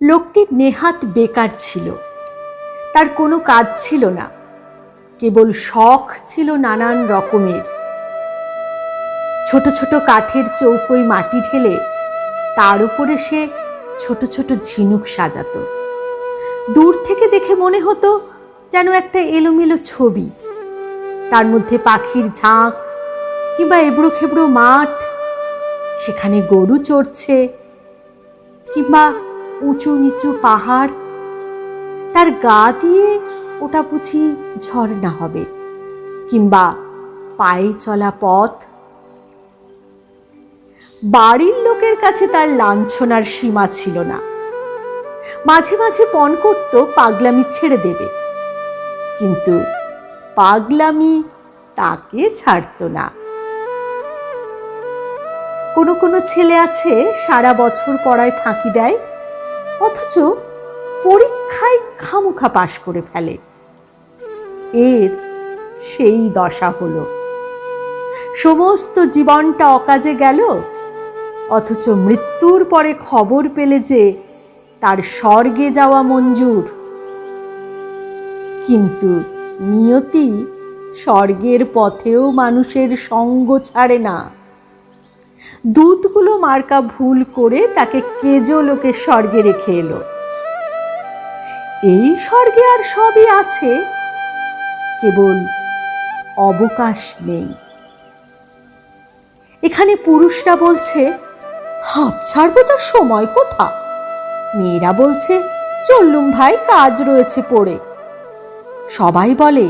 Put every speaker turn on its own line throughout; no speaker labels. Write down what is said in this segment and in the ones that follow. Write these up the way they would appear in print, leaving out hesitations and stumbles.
লোকটি নেহাত বেকার ছিল। তার কোনো কাজ ছিল না, কেবল শখ ছিল নানান রকমের। ছোট ছোট কাঠের চৌকোয় মাটি ঢেলে তার উপরে সে ছোট ছোট ঝিনুক সাজাত। দূর থেকে দেখে মনে হতো যেন একটা এলোমেলো ছবি। তার মধ্যে পাখির ঝাঁক কিংবা এবড়ো খেবড়ো মাঠ, সেখানে গরু চড়ছে, কিংবা উঁচু নিচু পাহাড়। তার গা দিয়ে ওটা বুঝি ঝর্ণা হবে, কিংবা পায়ে চলা পথ। বাড়ির লোকের কাছে তার লাঞ্ছনার সীমা ছিল না। মাঝে মাঝে পণ করত পাগলামি ছেড়ে দেবে, কিন্তু পাগলামি তাকে ছাড়ত না। কোনো কোনো ছেলে আছে সারা বছর পড়ায় ফাঁকি দেয়, অথচ পরীক্ষায় খামোখা পাশ করে ফেলে। এর সেই দশা হলো। সমস্ত জীবনটা অকাজে গেল, অথচ মৃত্যুর পরে খবর পেলে যে তার স্বর্গে যাওয়া মঞ্জুর। কিন্তু নিয়তি স্বর্গের পথেও মানুষের সঙ্গ ছাড়ে না। দূতগুলো মার্কা ভুল করে তাকে কেজো লোকের স্বর্গে রেখে এলো। এই স্বর্গে আর সবই আছে, কেবল অবকাশ নেই। এখানে পুরুষরা বলছে হাঁপ ছাড়বো, তার সময় কোথা। মেয়েরা বলছে চললুম ভাই, কাজ রয়েছে পড়ে। সবাই বলে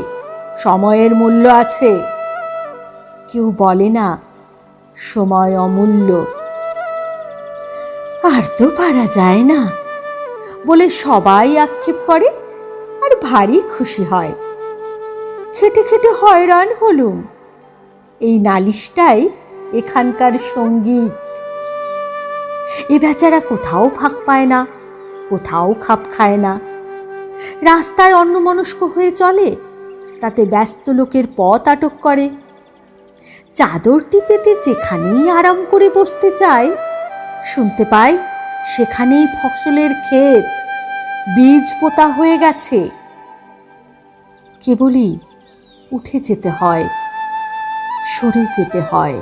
সময়ের মূল্য আছে, কেউ বলে না সময় অমূল্য। আর তো পারা যায় না বলে সবাই আক্ষেপ করে, আর ভারী খুশি হয়। খেটে খেটে হয়রান হলুম, এই নালিশটাই এখানকার সঙ্গীত। এ বেচারা কোথাও ফাঁক পায় না, কোথাও খাপ খায় না। রাস্তায় অন্যমনস্ক হয়ে চলে, তাতে ব্যস্ত লোকের পথ আটক করে। চাদরটি পেতে যেখানেই আরাম করে বসতে চায়, শুনতে পায় সেখানেই ফসলের ক্ষেত, বীজ পোতা হয়ে গেছে। কেবলই উঠে যেতে হয়, সরে যেতে হয়।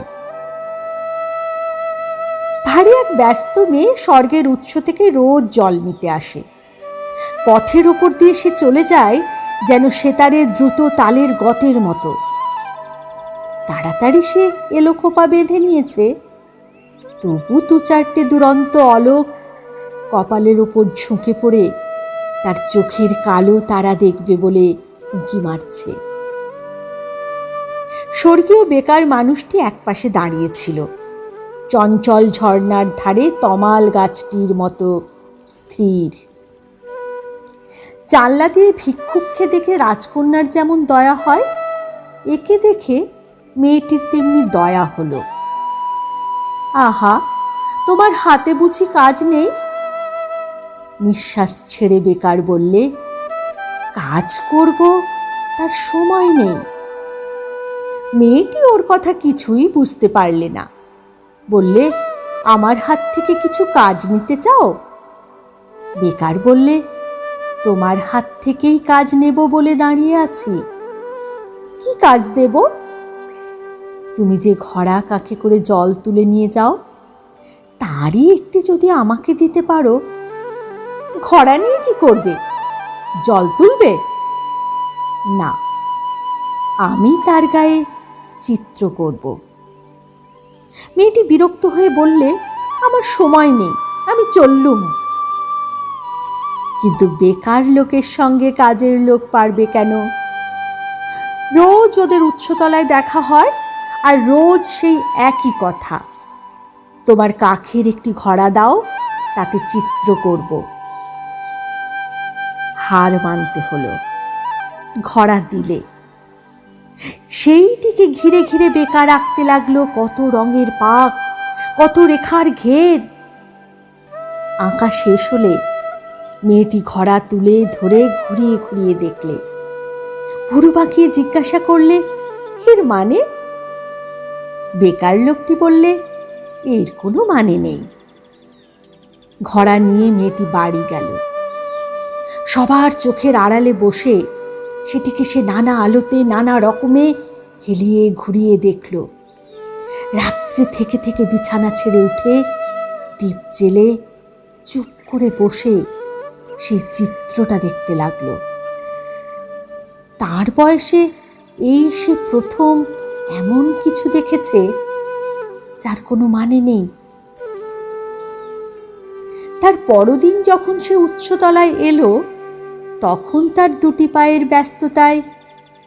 ভারী এক ব্যস্ত মেয়ে স্বর্গের উৎস থেকে রোজ জল নিতে আসে। পথের ওপর দিয়ে সে চলে যায় যেন সেতারের দ্রুত তালের গতের মতো। তাড়াতাড়ি সে এলো খোপা বেঁধে নিয়েছে, তবু দু চারটে দুরন্ত অলোক কপালের ওপর ঝুঁকে পড়ে তার চোখের কালো তারা দেখবে বলে উঁকি মারছে। স্বর্গীয় বেকার মানুষটি একপাশে দাঁড়িয়েছিল, চঞ্চল ঝর্ণার ধারে তমাল গাছটির মতো স্থির। জানলা দিয়ে ভিক্ষুককে দেখে রাজকন্যার যেমন দয়া হয়, একে দেখে মেয়েটির তেমনি দয়া হলো। আহা, তোমার হাতে বুঝি কাজ নেই? নিঃশ্বাস ছেড়ে বেকার বললে, কাজ করব তার সময় নেই। মেয়েটি ওর কথা কিছুই বুঝতে পারলে না, বললে, আমার হাত থেকে কিছু কাজ নিতে চাও? বেকার বললে, তোমার হাত থেকেই কাজ নেব বলে দাঁড়িয়ে আছি। কি কাজ দেব? তুমি যে ঘড়া কাঁখে করে জল তুলে নিয়ে যাও, তারই একটি যদি আমাকে দিতে পারো। ঘড়া নিয়ে কি করবে? জল তুলবে? না, আমি তার গায়ে চিত্র করব। মেয়েটি বিরক্ত হয়ে বললে, আমার সময় নেই, আমি চললুম। কিন্তু বেকার লোকের সঙ্গে কাজের লোক পারবে কেন? রোজ ওদের উচ্চতলায় দেখা হয়, আর রোজ সেই একই কথা, তোমার কাখের একটি ঘড়া দাও, তাতে চিত্র করব। হার মানতে হলো। ঘড়া দিলে। সেইটিকে ঘিরে ঘিরে বেকার আঁকতে লাগলো কত রঙের পাক, কত রেখার ঘের। আঁকা শেষ হলে মেয়েটি ঘড়া তুলে ধরে ঘুরিয়ে ঘুরিয়ে দেখলে। ভুরু বাঁকিয়ে জিজ্ঞাসা করলে, এর মানে? বেকার লোকটি বললে, এর কোনো মানে নেই। ঘোড়া নিয়ে মেয়েটি বাড়ি গেল। সবার চোখের আড়ালে বসে সেটিকে সে নানা আলোতে নানা রকমে হেলিয়ে ঘুরিয়ে দেখল। রাত্রে থেকে থেকে বিছানা ছেড়ে উঠে দীপ জেলে চুপ করে বসে সেই চিত্রটা দেখতে লাগলো। তার বয়সে এই সে প্রথম এমন কিছু দেখেছে যার কোনো মানে নেই। তার পরদিন যখন সে উচ্চতলায় এলো, তখন তার দুটি পায়ের ব্যস্ততায়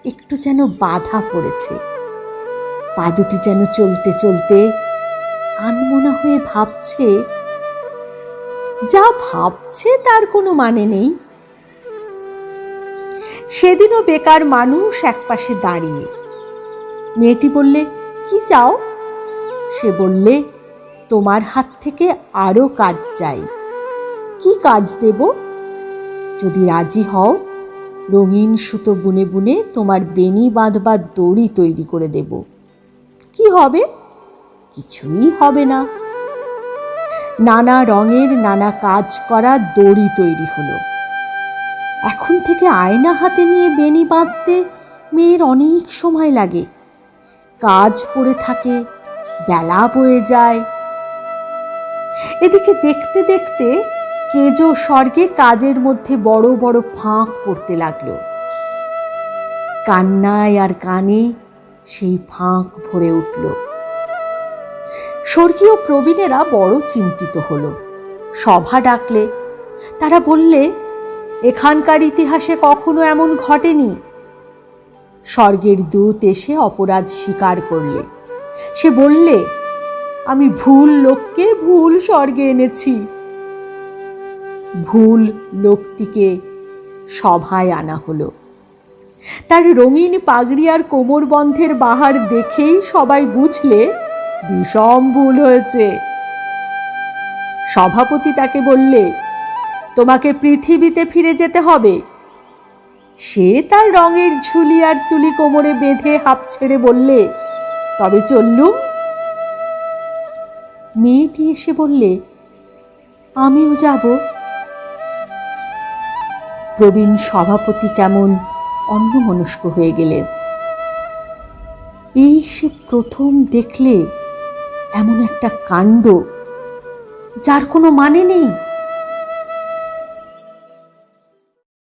একটু যেন বাধা পড়েছে। পা দুটি যেন চলতে চলতে আনমনা হয়ে ভাবছে, যা ভাবছে তার কোনো মানে নেই। সেদিনও বেকার মানুষ একপাশে দাঁড়িয়ে। মেয়েটি বললে, কি চাও? সে বললে, তোমার হাত থেকে আরো কাজ চাই। কি কাজ দেব? যদি রাজি হও, রঙিন সুতো বুনে বুনে তোমার বেনি বাঁধবার দড়ি তৈরি করে দেব। কি হবে? কিছুই হবে না। নানা রঙের নানা কাজ করা দড়ি তৈরি হলো। এখন থেকে আয়না হাতে নিয়ে বেনি বাঁধতে মেয়ের অনেক সময় লাগে। কাজ পড়ে থাকে, বেলা বয়ে যায়। এদিকে দেখতে দেখতে কেজো স্বর্গে কাজের মধ্যে বড় বড় ফাঁক পড়তে লাগলো। কান্নায় আর কানে সেই ফাঁক ভরে উঠল। স্বর্গীয় প্রবীণেরা বড় চিন্তিত হলো। সভা ডাকলে। তারা বললে, এখানকার ইতিহাসে কখনো এমন ঘটেনি। স্বর্গের দূত এসে অপরাধ স্বীকার করলে। সে বললে, আমি ভুল লোককে ভুল স্বর্গে এনেছি। ভুল লোকটিকে সভায় আনা হলো। তার রঙিন পাগড়ি আর কোমরবন্ধের বাহার দেখেই সবাই বুঝলে বিষম ভুল হয়েছে। সভাপতি তাকে বললে, তোমাকে পৃথিবীতে ফিরে যেতে হবে। সে তার রঙের ঝুলি আর তুলি কোমরে বেঁধে হাঁপ ছেড়ে বললে, তবে চললুম। মেয়েটি এসে বললে, আমিও যাব। প্রবীণ সভাপতি কেমন অন্যমনস্ক হয়ে গেলেন। এই সে প্রথম দেখলে এমন একটা কাণ্ড যার কোনো মানে নেই।